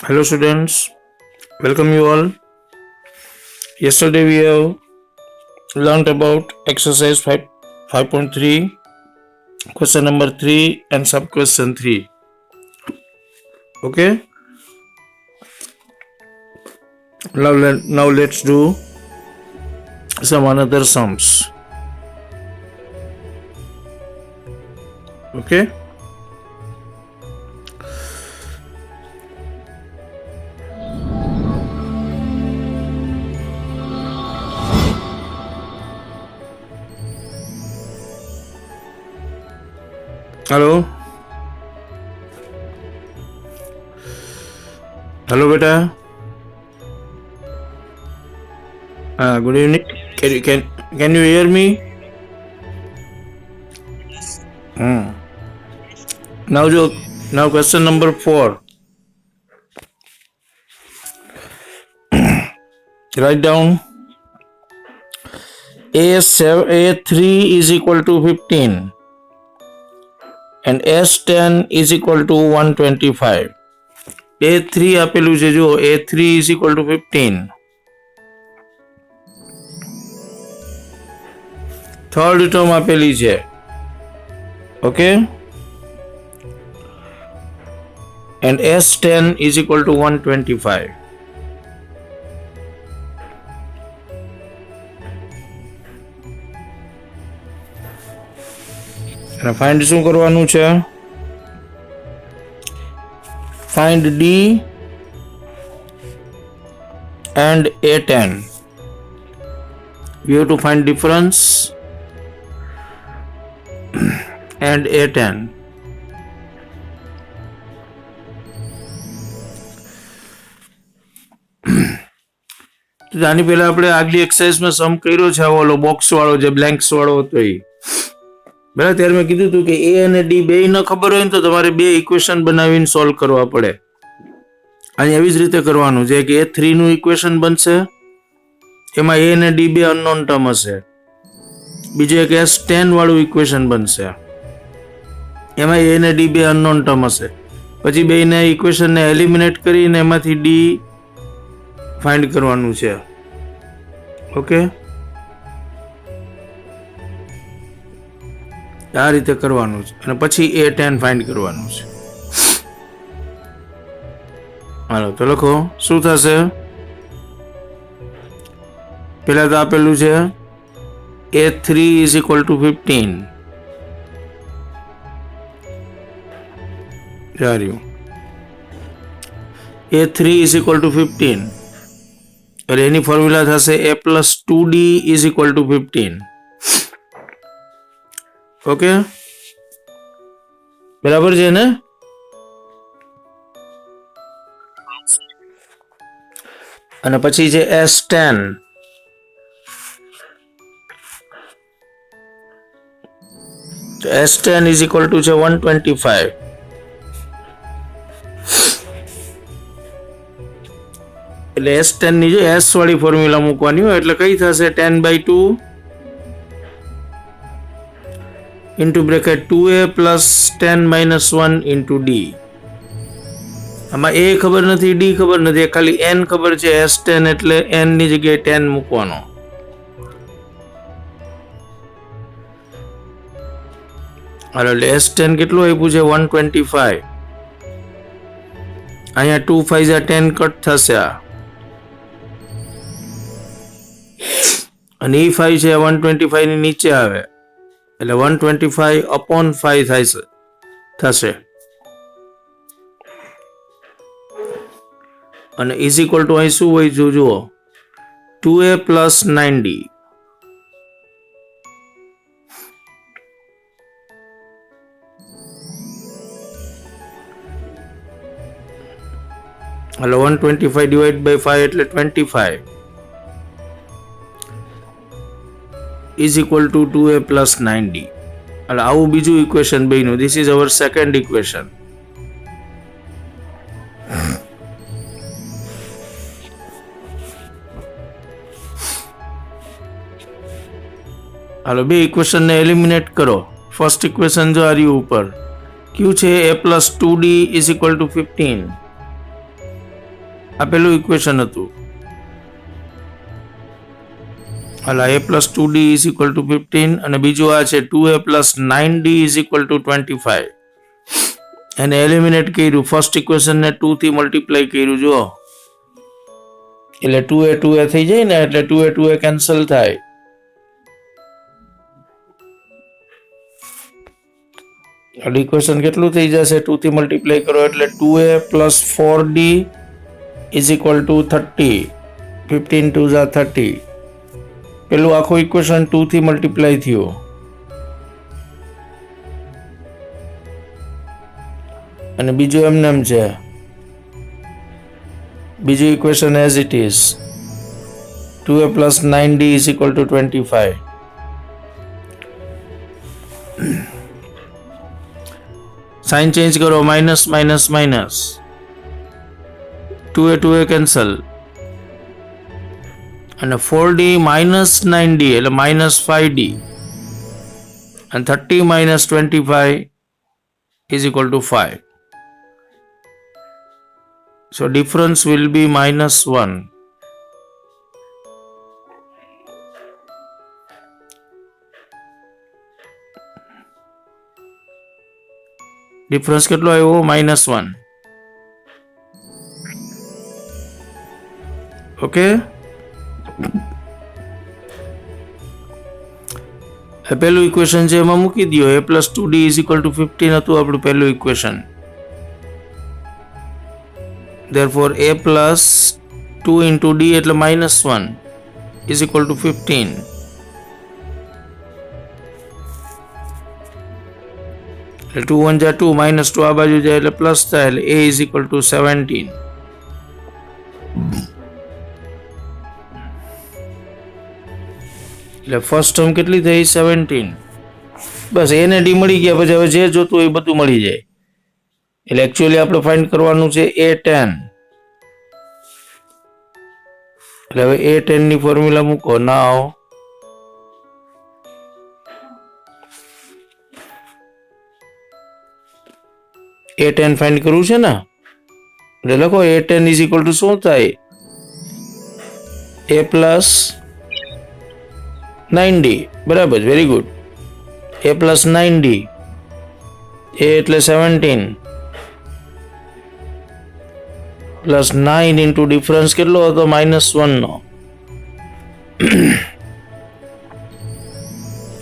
Hello students, welcome you all. Yesterday we have learnt about exercise 5.3, question number 3 and sub question 3. Okay. Now let's do some another sums. Okay. Hello. Hello beta. Good evening. Can you hear me? Now question number 4. Write down A3 is equal to 15 and S10 is equal to 125. A3 આપેલું છે જો A3 is equal to 15. Third term આપેલી છે. Okay. And S10 is equal to 125. અને find શું કરવાનું છે? Find D and A10. We have to find difference and A10. આની પહેલા આપણે આગલી એક્સરસાઇઝમાં સમ કર્યો છે ઓલો બોક્સ વાળો જે બ્લેન્ક્સ વાળો હતો એ બરાબર. ત્યારે મેં કીધું હતું કે એ અને ડી બે ન ખબર હોય ને તો તમારે બે ઇક્વેશન બનાવીને સોલ્વ કરવા પડે. અહીં એવી જ રીતે કરવાનું છે કે A3 નું ઇક્વેશન બનશે, એમાં એ અને ડી બે અનનોન ટર્મ હશે. બીજું એક S10 વાળું ઇક્વેશન બનશે, એમાં એ અને ડી બે અનનોન ટર્મ હશે. પછી બેને ઇક્વેશનને એલિમિનેટ કરીને એમાંથી ડી ફાઇન્ડ કરવાનું છે. ઓકે, આ રીતે કરવાનું છે અને પછી A10 ફાઇન્ડ કરવાનું છે. હાલો તો લખો શું થશે. પેલા તો આપેલું છે A3 is equal to 15. A3 is equal to 15 એટલે એની ફોર્મ્યુલા થશે A plus 2D is equal to 15. Okay, બરાબર છે ને? અને પછી છે S10. S10 is equal to છે 125. એટલે S10 ની જો S વાળી ફોર્મ્યુલા મૂકવાની હોય એટલે કઈ થશે 10/2 into bracket 2A plus 10 minus 1 into D. આમાં A ખબર નથી, D ખબર નથી, ખાલી N ખબર છે. S10 એટલે N ની જગ્યાએ 10 મૂકવાનો. હાલો એટલે S10 કેટલું આપ્યું છે 125. અહીંયા 2 5 10 કટ થશે આ, અને E5 છે 125 ની નીચે આવે એટલે 125 upon 5 થશે. અને ઇઝ ઇક્વલ ટુ અહીં શું હોય જુઓ 2A plus 9D. એટલે 125 ડિવાઇડ બાય 5 એટલે 25 is equal to 2A plus 9D. એટલે આવું બીજું ઇક્વેશન બન્યું. This is our second equation. હાલો બે ઇક્વેશનને એલિમિનેટ કરો. ફર્સ્ટ ઇક્વેશન જો આ રહ્યું ઉપર ક્યુ છે A plus 2D is equal to 15. આ પેલું ઇક્વેશન હતું. હાલા a plus 2d is equal two 15 અને બીજું આ છે 2a plus 9d is equal to 25. એને એલિમિનેટ કર્યું. ફર્સ્ટ ઇક્વેશન ને 2 થી મલ્ટીપ્લાય કર્યું. જો એટલે 2a થઈ જાય ને, એટલે 2a કેન્સલ થાય. ઇક્વેશન કેટલું થઈ જશે? 2 થી મલ્ટીપ્લાય કરો એટલે 2a plus 4d is equal two 30. 15 2 Jha 30. પેલું આખું ઇક્વેશન 2 થી મલ્ટીપ્લાય થયું અને બીજું એમને એમ છે. બીજું equation as it is 2a plus 9d is equal to 25. Sign change કરો. Minus minus minus 2a cancel અને 4d માઇનસ 9d એટલે માઇનસ 5d અને 30 minus 25 is equal to 5. So difference will be minus 1. Difference કેટલો આવ્યો? -1. Okay. પહેલું equation છે એમાં મૂકી દો. a plus 2d is equal two 15 હતું આપણું પહેલું equation. Therefore a plus 2 into d એટલે -1 ઇઝ ઇક્વલ ટુ 15. એટલે 2 1 જા 2 -2 આ બાજુ જાય એટલે પ્લસ થાય એટલે a ઇઝ ઇક્વલ ટુ 17. એટલે ફર્સ્ટ ટર્મ કેટલી થઈ? 17. બસ a ને d મળી ગયા. પછી હવે જે જોતું હોય એ બધું મળી જાય. એટલે એકચ્યુઅલી આપણે ફાઇન્ડ કરવાનું છે a10. એટલે હવે a10 ની ફોર્મ્યુલા મૂકો. નાવ a10 ફાઇન્ડ કરવું છે ને, એટલે લખો a10 ઇઝ ઇક્વલ ટુ શું થાય? a plus 9d. બરાબર, very good. a plus 9d, a એટલે 17 પ્લસ 9 ઇન્ટુ ડિફરન્સ કેટલો હતો? -1 નો.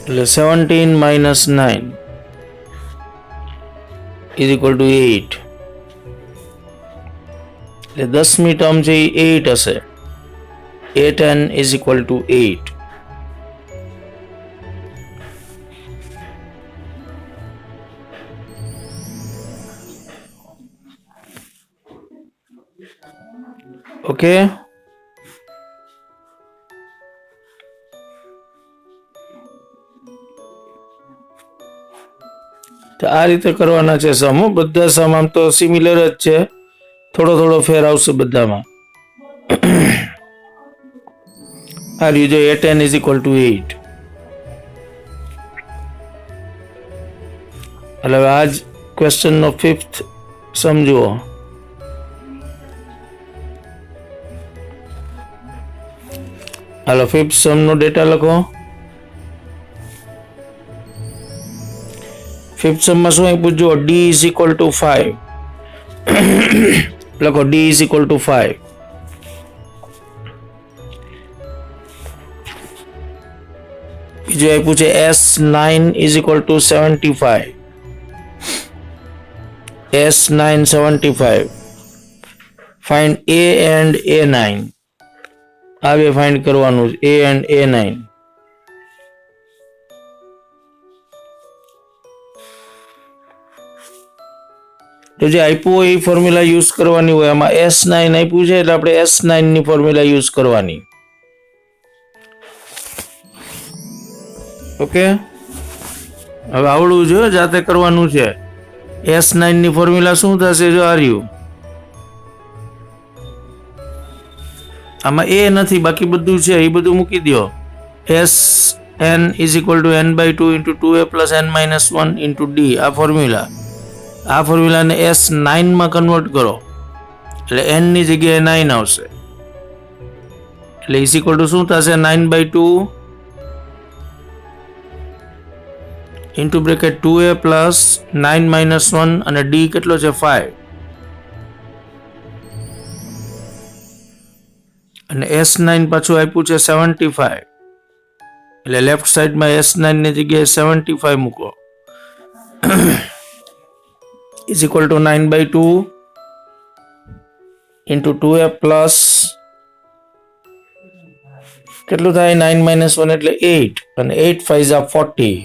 એટલે 17 માઇનસ 9 ઇઝ ઇક્વલ ટુ 8. એટલે 10મી ટર્મ છે એ 8 હશે. a10 is equal two 8. Okay. તો આ રીતે કરવાના છે સમ. બધા સમ આમ તો સિમિલર જ છે, થોડો થોડો ફેર આવશે બધામાં. આ રહ્યું જો a10 ઇઝ ઇક્વલ ટુ 8. એટલે હવે આ જ ક્વેશ્ચનનો 5th સમજુઓ. હાલો 5th સમનો ડેટા લખો. 5th સમમાં શું આપ્યું? જો d ઇઝ ઇક્વલ ટુ 5 લખો. d is equal two 5. બીજું આપ્યું છે s9 is equal two 75. s9 75. Find a and a9. આ બે ફાઇન્ડ કરવાનું છે, a એન્ડ a9. તો જે આપ્યું હોય એ ફોર્મ્યુલા યુઝ કરવાની હોય. આમાં s9 આપ્યું છે એટલે આપણે s9 ની ફોર્મ્યુલા યુઝ કરવાની. ઓકે, હવે આવડવું જોઈએ, જાતે કરવાનું છે. s9 ની ફોર્મ્યુલા શું થશે? જો આ રહ્યું. આમાં એ નથી, બાકી બધું છે, એ બધું મૂકી દો. sn is equal two n/2 into 2a plus n minus 1 into d. આ ફોર્મ્યુલાને s9 માં કન્વર્ટ કરો એટલે n ની જગ્યાએ 9 આવશે. એટલે ઇઝ ઇક્વલ ટુ શું થશે? 9/2 into bracket 2a plus 9 minus 1 અને d કેટલો છે? 5. અને S9 પાછું આપ્યું છે 75. એટલે લેફ્ટ સાઈડમાં S9 ની જગ્યાએ 75 મૂકો. Is equal two 9/2 into 2a plus કેટલું થાય? 9 માઇનસ 1 એટલે 8 અને 8 5 are 40.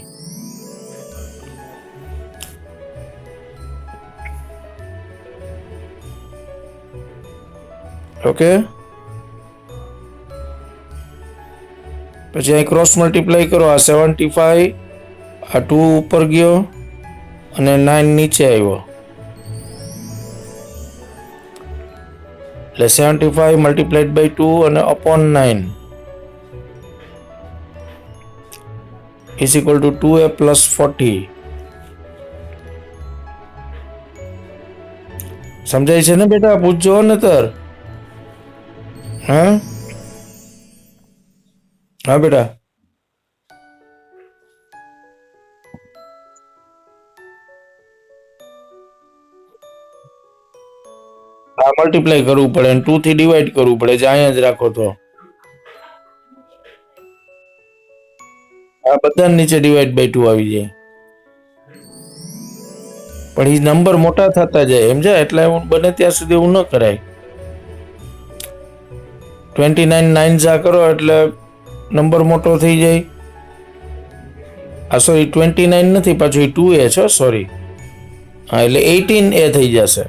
ઓકે, પછી અહીં ક્રોસ મલ્ટીપ્લાય કરો. આ 75, આ 2 ઉપર ગયો અને 9 નીચે આવ્યો. એટલે 75 મલ્ટીપ્લાઈડ બાય 2 અને upon 9 is equal two 2a plus 40. સમજાય છે ને બેટા? પૂછજો ને તર. હા બેટા, આ મલ્ટીપ્લાય કરવું પડે અને 2 થી ડિવાઈડ કરવું પડે. જે અહીંયા જ રાખો તો આ બધા નીચે ડિવાઈડ બાય 2 આવી જાય. પણ એ નંબર મોટા થતા જાય, સમજાય? એટલે બને ત્યાં સુધી એવું ન કરાય. 29 9 જા કરો એટલે નંબર મોટો થઈ જાય. આ સોરી 29 નથી, પાછું એ 2a છે. સોરી, હા, એટલે 18a થઈ જશે.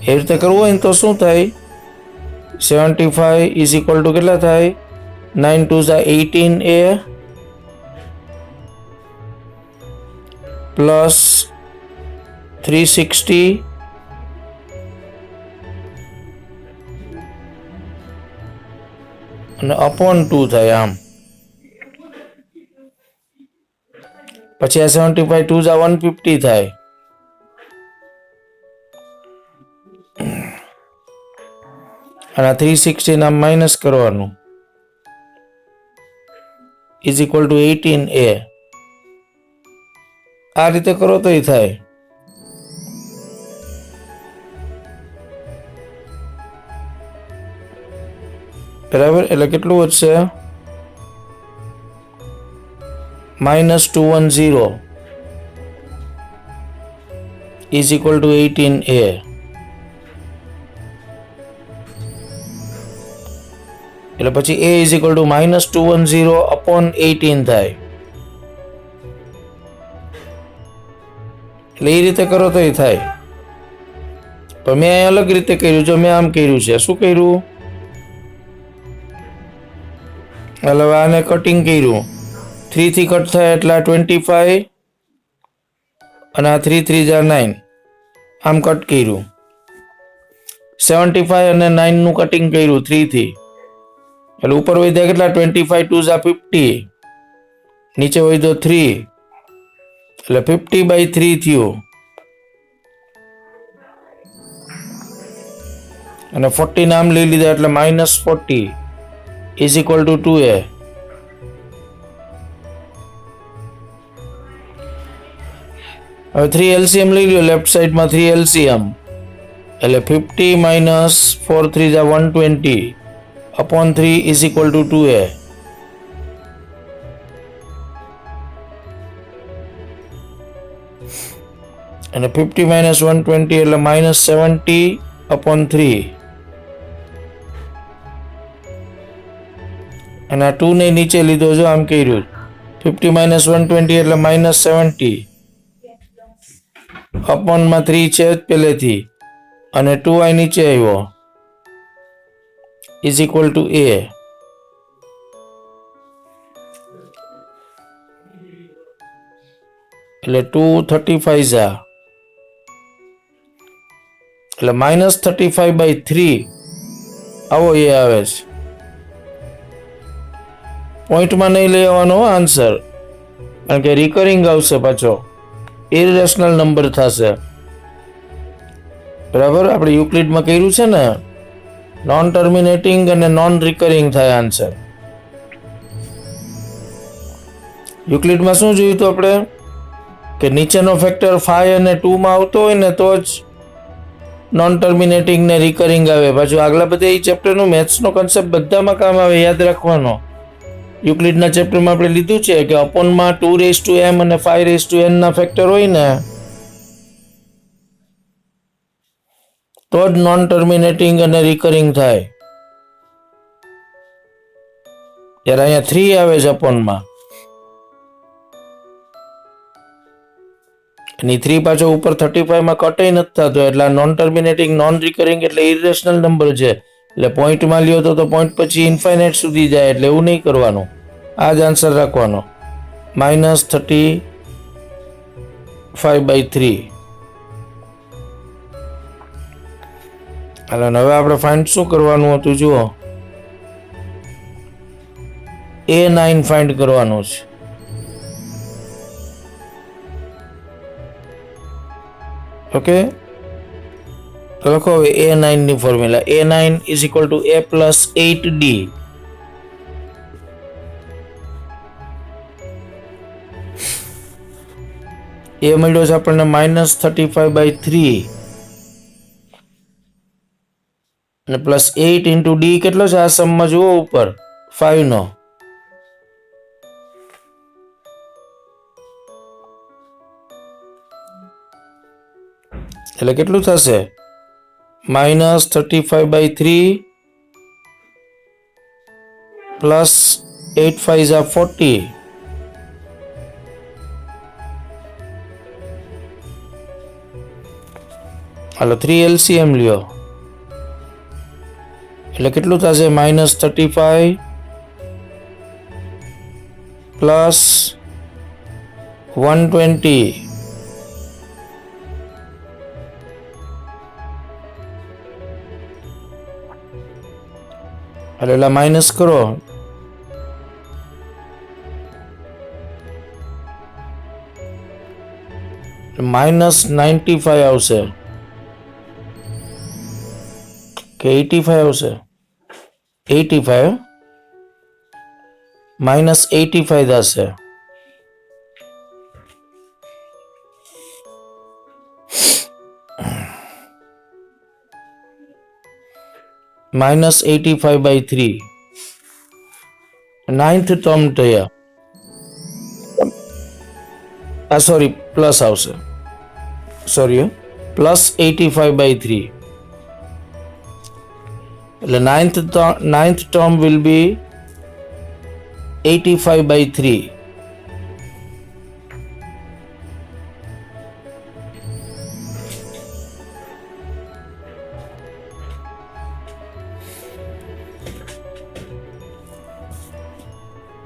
એ રીતે કરવું હોય ને તો શું થાય? 75 ઇઝ ઇક્વલ ટુ કેટલા થાય? 9 2 18a પ્લસ 360 અને અપોન 2 થાય. આમ પછી આ 75 2 150 થાય. અને આ 360 નામ માઇનસ કરવાનું. Is equal two 18a. આ રીતે કરો તો એ થાય. બરાબર? એટલે કેટલું વધશે? -210 ઇઝ ઇક્વલ ટુ 18a. એટલે પછી a is equal two -210 upon 18 થાય. એટલે એ રીતે કરો તો એ થાય. પણ મેં અલગ રીતે કર્યું. જો મેં આમ કર્યું છે. શું કર્યું? એટલે આને કટિંગ કર્યું. 3 થી કટ થાય એટલે 25 અને આ 3 3 9. આમ કટ કર્યું. 75 અને 9 નું કટિંગ કર્યું 3 થી. એટલે ઉપર વધ્યા કેટલા? 25 2 50. નીચે વધ્યો 3 એટલે 50/3 થયું. અને 40 નામ લઈ લીધા એટલે -40 ઇઝ ઇક્વલ ટુ 2a. હવે 3 LCM લઈ લ્યો. લેફ્ટ સાઈડમાં 3 LCM એટલે 50 minus 4 3 120 upon 3 is equal two 2a. અને 50 માઇનસ 120 એટલે -70 અપોન 3. અને આ 2 ને નીચે લીધો. જો આમ કર્યું. 50 માઇનસ 120 એટલે -70 અપોન માં 3 છે પહેલેથી અને 2 આ નીચે આવ્યો ઇઝ ઇક્વલ ટુ a. એટલે 235 જા એટલે -35/3 આવો એ આવે છે. પોઈન્ટમાં નહીં લઈ આવવાનો આન્સર, કારણ કે રિકરિંગ આવશે. પાછો ઇરેશનલ નંબર થશે. બરાબર, આપણે યુક્લિડમાં કર્યું છે ને, નોન ટર્મિનેટિંગ અને નોન રિકરિંગ થાય આન્સર. યુક્લિડમાં શું જોયું હતું આપણે કે નીચેનો ફેક્ટર 5 અને 2 માં આવતો હોય ને તો જ નોન ટર્મિનેટિંગ ને રિકરિંગ આવે. પાછું આગલા બધા એ ચેપ્ટરનું મેથ્સનો કન્સેપ્ટ બધામાં કામ આવે, યાદ રાખવાનો. યુક્લિડના ચેપ્ટરમાં આપણે લીધું છે કે અપોનમાં 2m અને 5n ના ફેક્ટર હોય ને તો જ નોન ટર્મિનેટિંગ અને રિકરિંગ થાય. ત્યારે અહીંયા 3 આવે છે અપોનમાં, અને 3 પાછો ઉપર 35 માં કટ નથી થતો, એટલે નોન ટર્મિનેટિંગ નોન રિકરિંગ એટલે ઇરેશનલ નંબર છે. એટલે પોઈન્ટમાં લ્યો તો પોઈન્ટ પછી ઇન્ફાઇનાઇટ સુધી જાય, એટલે એવું નહીં કરવાનું. આ જ આન્સર રાખવાનો, -35/3. એટલે હવે આપણે ફાઇન્ડ શું કરવાનું હતું જુઓ, A9 ફાઇન્ડ કરવાનું છે. ઓકે, તો લખો હવે A9 ની ફોર્મ્યુલા. A9 = A + 8D. એ મળ્યો છે આપણને -35/3 અને +8 × D કેટલો છે? આ સમમાં જુઓ ઉપર 5 નો, એટલે કેટલું થશે? -35/3 + 8 5 = 40. હાલો 3 LCM લ્યો, એટલે કેટલું થશે? -35 + 120. એટલે માઇનસ કરો, -95 આવશે કે 85 આવશે? 85, -85 થશે. -85/3 9th ટર્મ થયા. સોરી, પ્લસ આવશે, સોરી, +85/3. એટલે ninth term will be 85/3.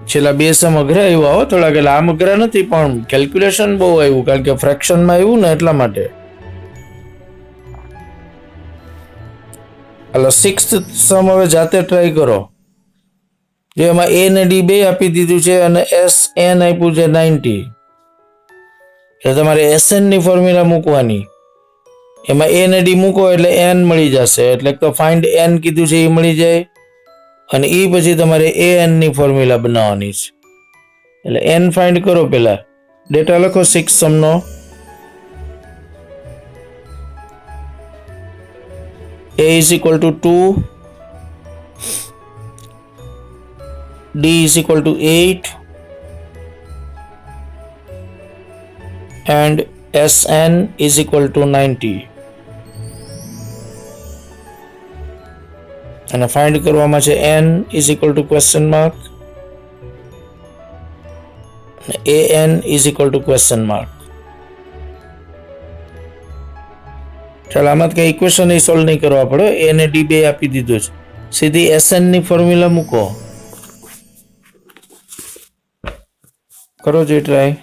છેલ્લા બે સમ અઘરા આવ્યા હો થોડા, કે આમ અઘરા નથી પણ કેલ્ક્યુલેશન બહુ આવ્યું, કારણ કે ફ્રેક્શનમાં આવ્યું ને એટલા માટે. એટલે 6th સમ હવે જાતે ટ્રાય કરો. જે એમાં A ને D બે આપી દીધું છે અને SN આપ્યું છે 90. એટલે તમારે SN ની ફોર્મ્યુલા મૂકવાની. એમાં A ને D મૂકો એટલે N મળી જશે. એટલે તો ફાઇન્ડ N કીધું છે એ મળી જાય, અને એ પછી તમારે AN ની ફોર્મ્યુલા બનાવવાની છે. એટલે N ફાઇન્ડ કરો. પેલા ડેટા લખો 6 સમનો. A = 2, D = 8, and SN = 90. અને ફાઇન્ડ કરવામાં છે N = question mark અને AN = question mark. ચાલો આમાં કઈ ઇક્વેશન એ સોલ્વ નહીં કરવા પડે, A ને D બે આપી દીધું છે, સીધી SN ની ફોર્મ્યુલા મૂકો. કરો જે ટ્રાય.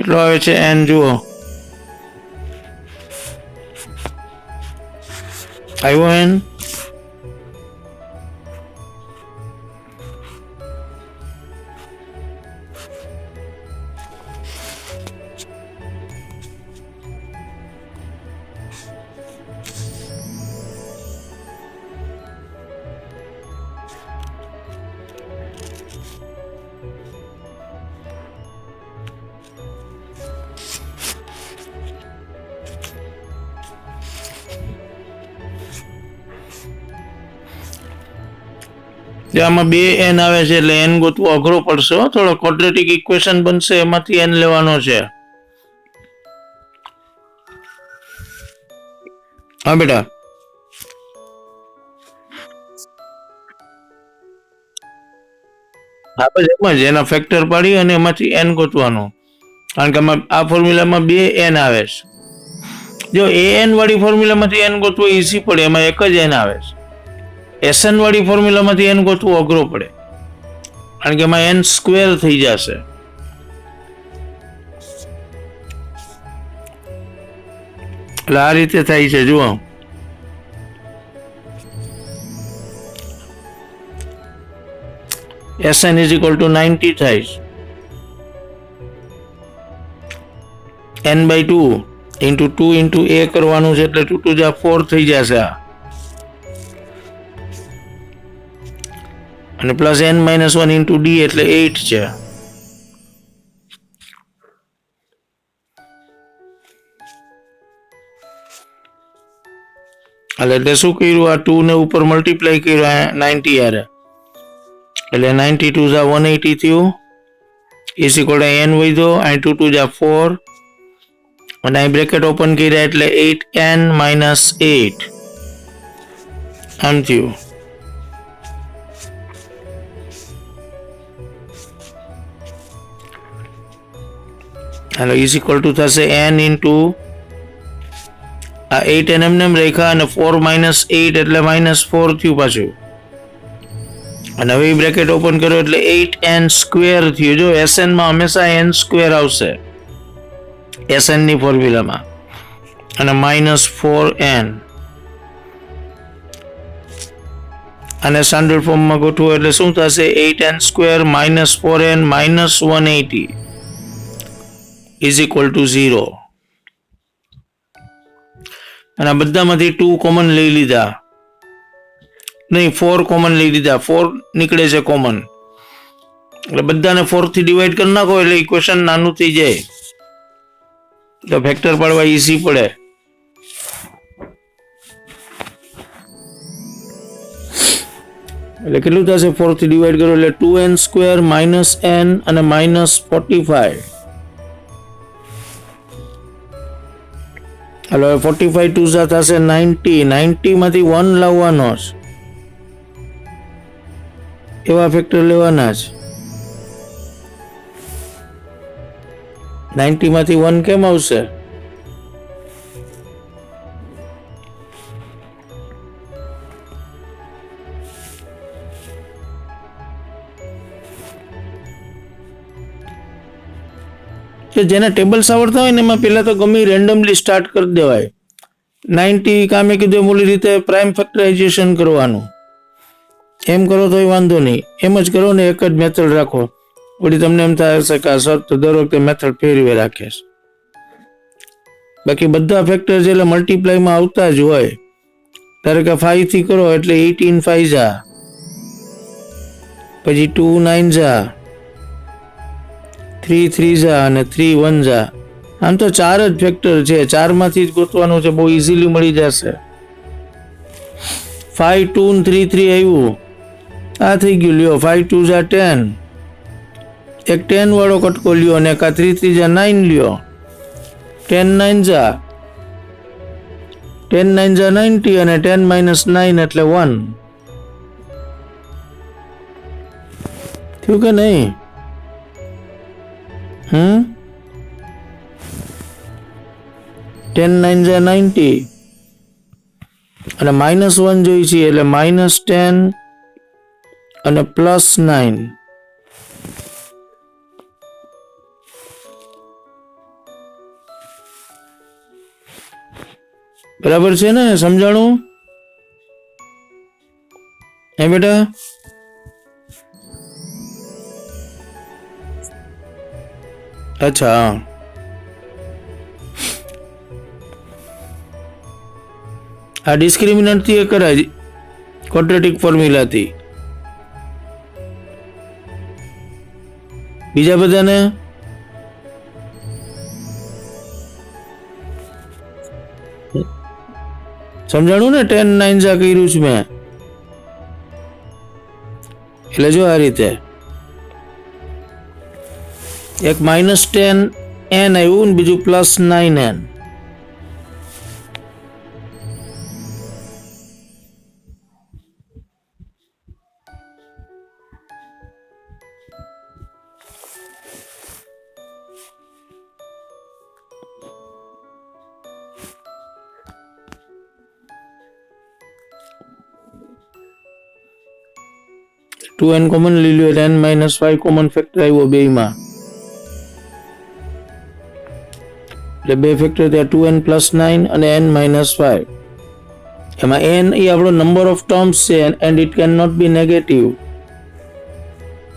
કેટલો આવે છે n જુઓ આવ્યો n આમાં બે n આવે છે એટલે n ગોતવો અઘરો પડશે થોડો ક્વોડ્રેટિક ઇક્વેશન બનશે એમાંથી n લેવાનો છે હા બેટા આપણે એમ જ એના ફેક્ટર પાડી અને એમાંથી n ગોતવાનો કારણ કે આ ફોર્મ્યુલામાં બે n આવે છે જો an વાળી ફોર્મ્યુલામાંથી n ગોતવો ઈઝી પડે એમાં એક જ n આવે છે SN વાળી ફોર્મ્યુલામાંથી n ગોતવું અઘરો પડે કારણ કે એમાં n સ્ક્વેર થઈ જશે એટલે આ રીતે થાય છે જુઓ SN is equal to 90 થાય n by 2 into 2 into a કરવાનું છે એટલે 2 2 જા 4 થઈ જશે આ અને plus n minus 1 into D એટલે 8 છે એટલે શું કર્યું આ 2 ને ઉપર મલ્ટીપ્લાય કર્યું 90 યારે એટલે 92 જા 180 થયું ઇઝ ઇક્વલ ટુ n વધ્યો અહીં 2 2 જા 4 અને અહીં બ્રેકેટ ઓપન કર્યા એટલે 8n માઇનસ 8 આમ થયું हेलो इज इक्वल टू थશે n into આ 8 n એમ રેખા અને 4 minus 8 એટલે -4 થયું પાછું અને હવે બ્રેકેટ ઓપન કરો એટલે 8n સ્ક્વેર થયું જો sn માં હંમેશા n સ્ક્વેર આવશે sn ની ફોર્મ્યુલામાં અને -4n અને સ્ટાન્ડર્ડ ફોર્મમાં ગોઠવો એટલે શું થશે 8n square -4n -180 is equal to 0 અને આ બધામાંથી 2 કોમન લઈ લીધા નહીં 4 કોમન લઈ લીધા 4 નીકળે છે કોમન એટલે બધાને 4 થી ડિવાઈડ કરી નાખો એટલે ઇક્વેશન નાનું થઈ જાય તો ફેક્ટર પાડવા ઈઝી પડે એટલે કેટલું થશે 4 થી ડિવાઈડ કરો એટલે 2n સ્ક્વેર -n અને -45 हेलो 45 टू सा थશે 90 માંથી 1 લાવવાનો છે એવા ફેક્ટર લેવાના છે 90 માંથી 1 કેમ આવશે કે જેને ટેબલ્સ આવડતા હોય ને એમાં પહેલા તો ગમે રેન્ડમલી સ્ટાર્ટ કરી દેવાય 90 કામે કીધું મૂળ રીતે પ્રાઇમ ફેક્ટરાઇઝેશન કરવાનું એમ કરો તોય વાંધો નહીં એમ જ કરો ને એક જ મેથડ રાખો વળી તમને એમ થાય છે કે સર તો દર વખતે મેથડ ફેરવે રાખે છે બાકી બધા ફેક્ટર જે એટલે મલ્ટીપ્લાયમાં આવતા જ હોય ધારો કે 5 થી કરો એટલે 18 5 જા પછી 2 9 જા 3 3 જા અને 3 1 જા આમ તો 4 જ ફેક્ટર છે 4 માંથી જ ગોતવાનું છે બહુ ઈઝીલી મળી જશે 5 2 3 3 આવ્યું આ થઈ ગયું લ્યો 5 2 જા 10 એક 10 વાળો કટકો લ્યો અને કા 3 3 જા 9 લ્યો 10 9 જા 10 9 જા 90 અને 10 minus 9 એટલે 1 થયું કે નહીં 10 9 જા 90 અને -1 જોઈ છે એટલે -10 અને +9 બરાબર છે ને? સમજાણું? હે બેટા? અચ્છા, હા. આ ડિસ્ક્રિમિનન્ટ થી એ કરાય, ક્વોડ્રેટિક ફોર્મ્યુલાથી. બીજા બધાને સમજાણું ને? 10 9 આ કર્યું છું મેં. એટલે જો આ રીતે એક -10 n આવ્યું ને બીજું +9n. ટુ n કોમન લઈ લો એટલે n-5 કોમન ફેક્ટર આવ્યો બેયમાં. એટલે બે ફેક્ટર ત્યાં 2n + 9 અને n-5. એમાં n એ આપણો નંબર ઓફ ટર્મ્સ છે and it can not be negative.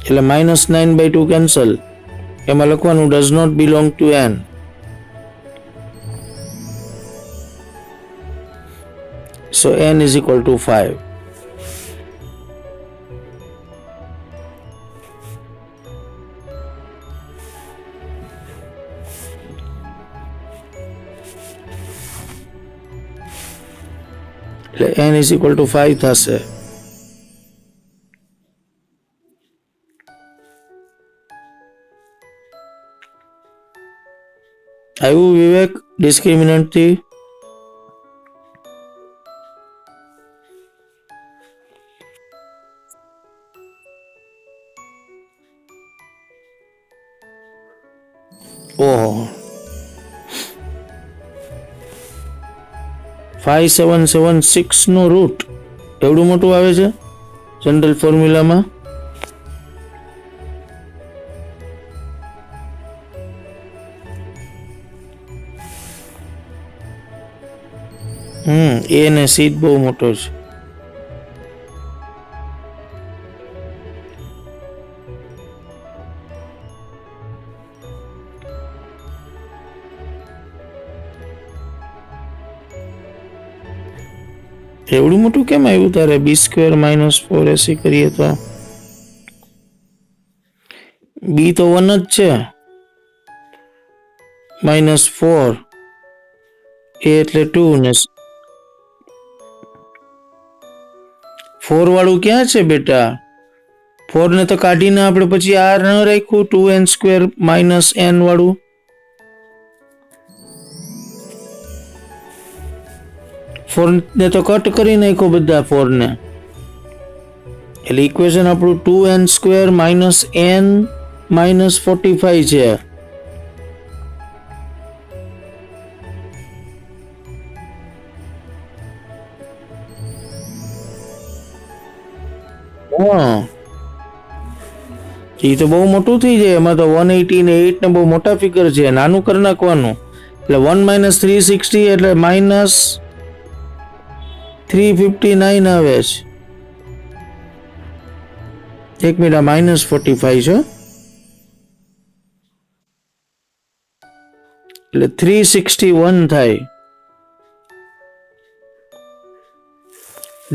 એટલે -9/2 કેન્સલ. એમાં લખવાનું does not belong to n. So n is equal to 5. એટલે n is equal to 5 થશે. આવ્યું વિવેક ડિસ્ક્રિમિનન્ટ થી? ઓહો, 5776 નો રૂટ એવડું મોટું આવે છે જનરલ ફોર્મ્યુલામાં. એ ને સી બહુ મોટો છે. એવડું મોટું કેમ આવ્યું તારે? b² -4ac કરીએ તો b તો 1 જ છે, -4 a એટલે 2 ને 4 વાળું ક્યાં છે બેટા? 4 ને તો કાઢીને આપણે પછી r ન રાખ્યું 2n² -n વાળું. ફોર ને તો કટ કરી નાખો બધા 4 ને. એટલે ઇક્વેશન આપણું 2n² -n -45 છે. એ તો બહુ મોટું થઈ જાય. એમાં તો 180 ને 8 ને બહુ મોટા ફિગર છે. નાનું કરી નાખવાનું. એટલે 1 - 360 એટલે -359 આવે છે. એક મિનિટ, -45 છે એટલે 361 થાય.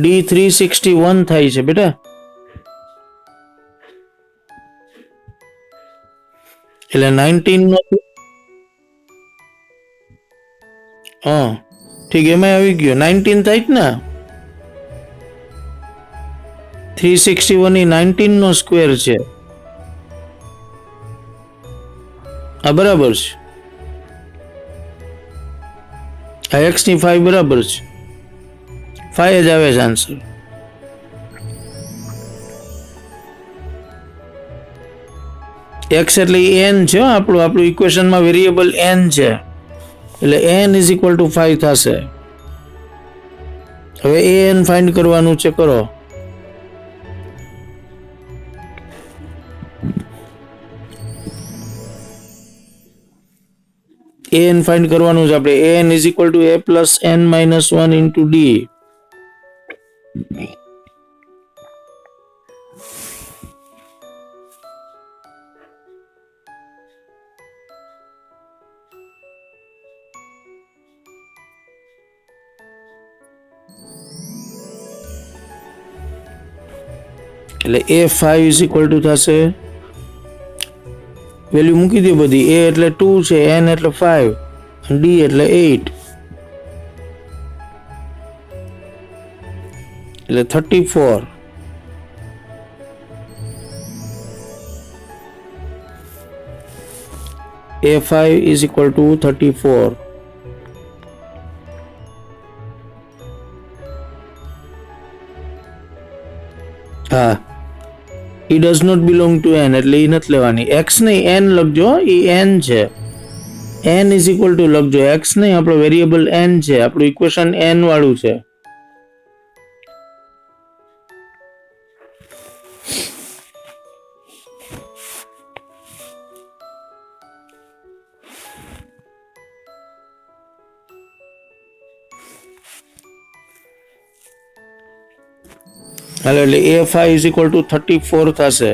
D 361 થાય છે બેટા. એટલે 19 નો ઠીક, એમાં આવી ગયો 19 થાય ને. 361 એ 19 નો સ્ક્વેર છે. આ બરાબર છે. આ x ની 5 બરાબર છે. 5 જ આવે છે આન્સર. x એટલે n છે. આપણું ઇક્વેશનમાં વેરિયેબલ n છે એટલે n is equal to 5 થશે. હવે an ફાઇન્ડ કરવાનું છે, કરો. an ફાઇન્ડ કરવાનું છે આપણે. an is equal two a plus n minus 1 into D. એટલે a5 ઇઝ ઇક્વલ ટુ થશે, વેલ્યુ મૂકી દે બધી. a એટલે 2 છે, n એટલે 5, d એટલે 8, એટલે 34. a5 is equal to 34. હા, એ does not belong to n એટલે એ નથી લેવાની. x નહીં n લખજો, એ n છે. n ઇઝ ઇક્વલ ટુ લખજો, x નહીં, આપણો વેરિયેબલ n છે, આપણું ઇક્વેશન n વાળું છે. હાલો, એટલે a5 ઇઝ ઇક્વલ ટુ 34 થશે.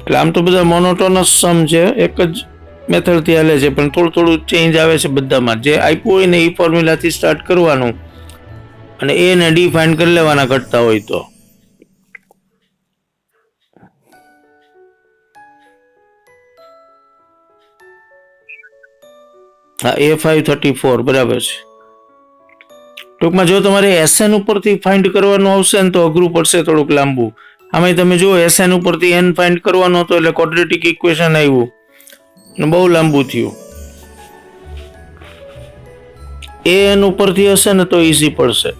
એટલે આમ તો બધા મોનોટોનસ સમ છે, એક જ મેથડથી હાલે છે, પણ થોડું થોડું ચેન્જ આવે છે બધામાં. જે આપ્યું હોય ને એ ફોર્મ્યુલાથી સ્ટાર્ટ કરવાનું અને એ ને ડી ફાઇન્ડ કરી લેવાના ઘટતા હોય તો. હા, a5 34 બરાબર છે. ટૂંકમાં જો તમારે SN ઉપરથી ફાઇન્ડ કરવાનું આવશે ને તો અઘરું પડશે, થોડુંક લાંબુ. આમાં તમે જુઓ SN ઉપરથી n ફાઇન્ડ કરવાનો હતો એટલે ક્વોડ્રેટિક ઇક્વેશન આવ્યું અને બહુ લાંબુ થયું. an ઉપરથી હશે ને તો ઈઝી પડશે.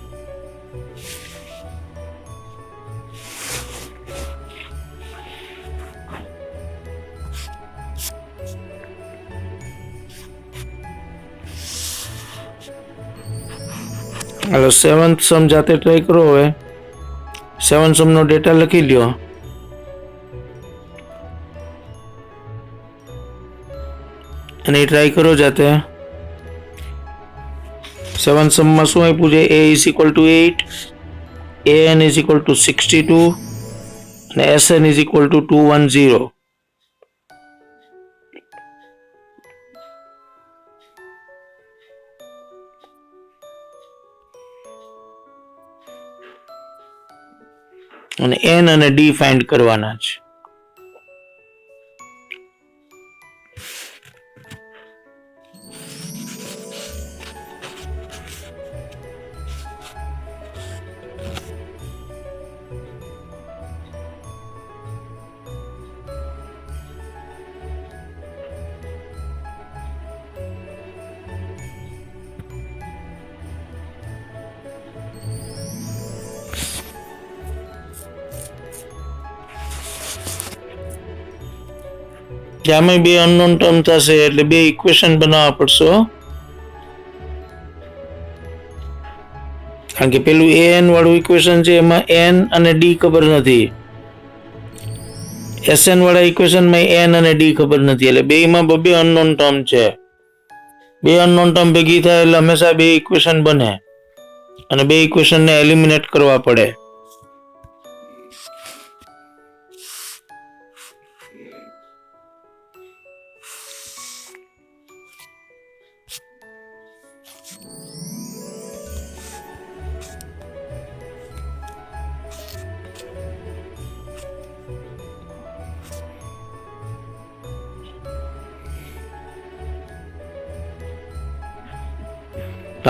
હાલો, 7th સમ જાતે ટ્રાય કરો. હવે 7th સમ નો ડેટા લખી લ્યો. અને ટ્રાય કરો જાતે. 7th સમમાં શું આપ્યું છે? a is equal two 8, an is equal two 62 અને sn ઇઝ ઇક્વલ ટુ 210. અને n અને d ફાઇન્ડ કરવાના છે. આમાં બે અનનોન ટર્મ થશે એટલે બે ઇક્વેશન બનાવવા પડશે. કારણ કે પેલું an વાળું ઇક્વેશન છે એમાં n અને d ખબર નથી. sn વાળા ઇક્વેશનમાં n અને d ખબર નથી, એટલે બેમાં બે અનનોન ટર્મ છે. બે અનનોન ટર્મ ભેગી થાય એટલે હંમેશા બે ઇક્વેશન બને અને બે ઇક્વેશનને એલિમિનેટ કરવા પડે.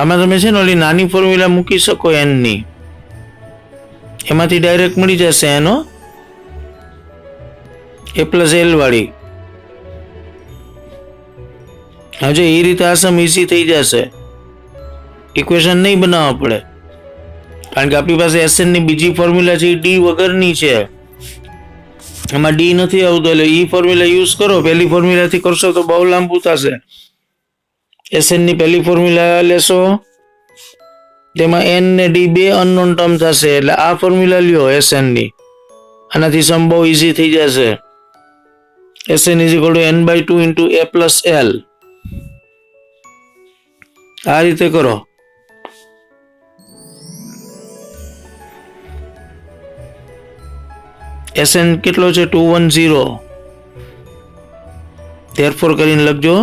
આમાં તમે છે ને ઓલી નાની ફોર્મ્યુલા મૂકી શકો n ની, એમાંથી ડાયરેક્ટ મળી જશે એનો a પ્લસ l વાળી. હજુ એ રીતે આ સમ ઈઝી થઈ જશે, ઇક્વેશન નહીં બનાવવા પડે. કારણ કે આપણી પાસે એસએન ની બીજી ફોર્મ્યુલા છે એ ડી વગરની છે, એમાં ડી નથી આવતો, એટલે ઈ ફોર્મ્યુલા યુઝ કરો. પહેલી ફોર્મ્યુલાથી કરશો તો બહુ લાંબુ થશે. એસએન ની પહેલી ફોર્મ્યુલા લેશો, તેમાં એન ને ડી બે અનનોન ટર્મ થશે, એટલે આ ફોર્મ્યુલા લ્યો એસએન ની, આનાથી સમ બહુ ઈઝી થઈ જશે. SN is equal two n/2 into a plus L. આ રીતે કરો. એસએન કેટલો છે? 210. ધેરફોર કરીને લખજો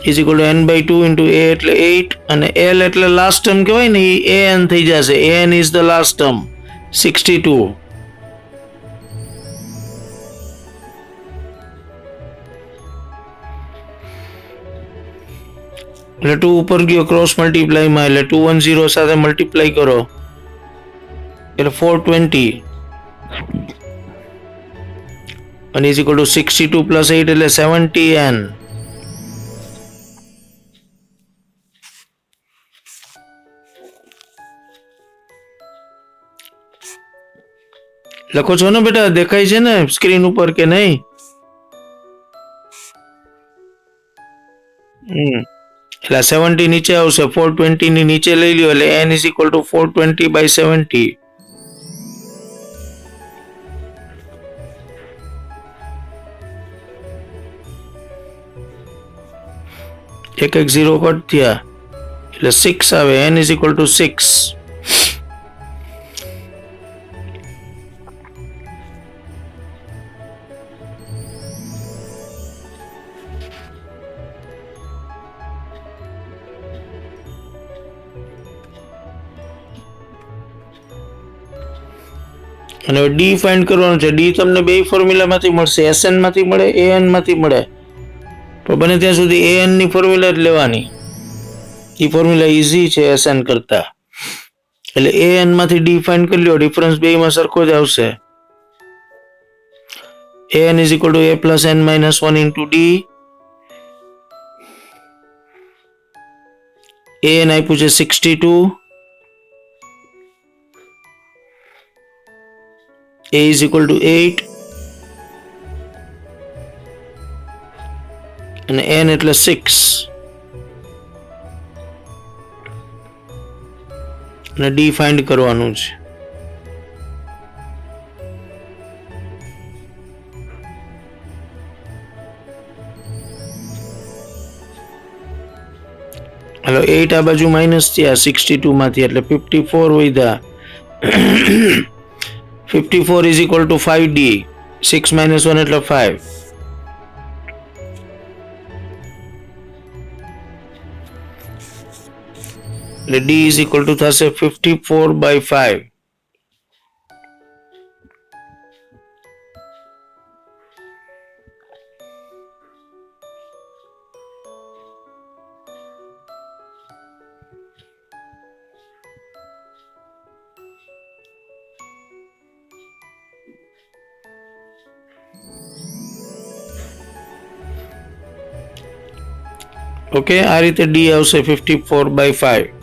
is equal two n/2 into a એટલે 8 અને l એટલે લાસ્ટ ટર્મ કહેવાય ને, એ an થઈ જશે. an is the last term 62. એટલે 2 ઉપર ગયો ક્રોસ મલ્ટીપ્લાયમાં, એટલે 210 સાથે મલ્ટીપ્લાય કરો એટલે 420 અને ઇઝ ઇક્વલ ટુ 62 પ્લસ 8 એટલે 70n. લખો છો ને બેટા? દેખાય છે ને સ્ક્રીન ઉપર કે નહીં? એટલે 70 નીચે આવશે, 420 ની નીચે લઈ લ્યો એટલે n ઇઝ ઇક્વલ ટુ 420/70. એક 0 કટ થયા એટલે 6 આવે. n is equal two 6. અને ડી ફાઇન્ડ કરવાનું છે. ડી તમને બે ફોર્મ્યુલામાંથી મળશે, એસએન માંથી મળે, એએન માંથી મળે. તો બને ત્યાં સુધી એએન ની ફોર્મ્યુલા જ લેવાની. એ ફોર્મ્યુલા ઈઝી છે એસએન કરતા. એટલે એએન માંથી ડી ફાઇન્ડ કરી લો, ડિફરન્સ બેમાં સરખો જ આવશે. an is equal two a plus n minus 1 into D. an આપ્યું છે 62, a is equal to 8 અને n એટલે 6 અને d ફાઇન્ડ કરવાનું છે. हेलो 8 આ બાજુ માઇનસ થયા 62 માંથી એટલે 54 વધ્યા. 54 is equal to 5d. 6 minus 1 એટલે 5. એટલે d is equal to થશે 54/5. ઓકે, આ રીતે ડી આવશે 54/5.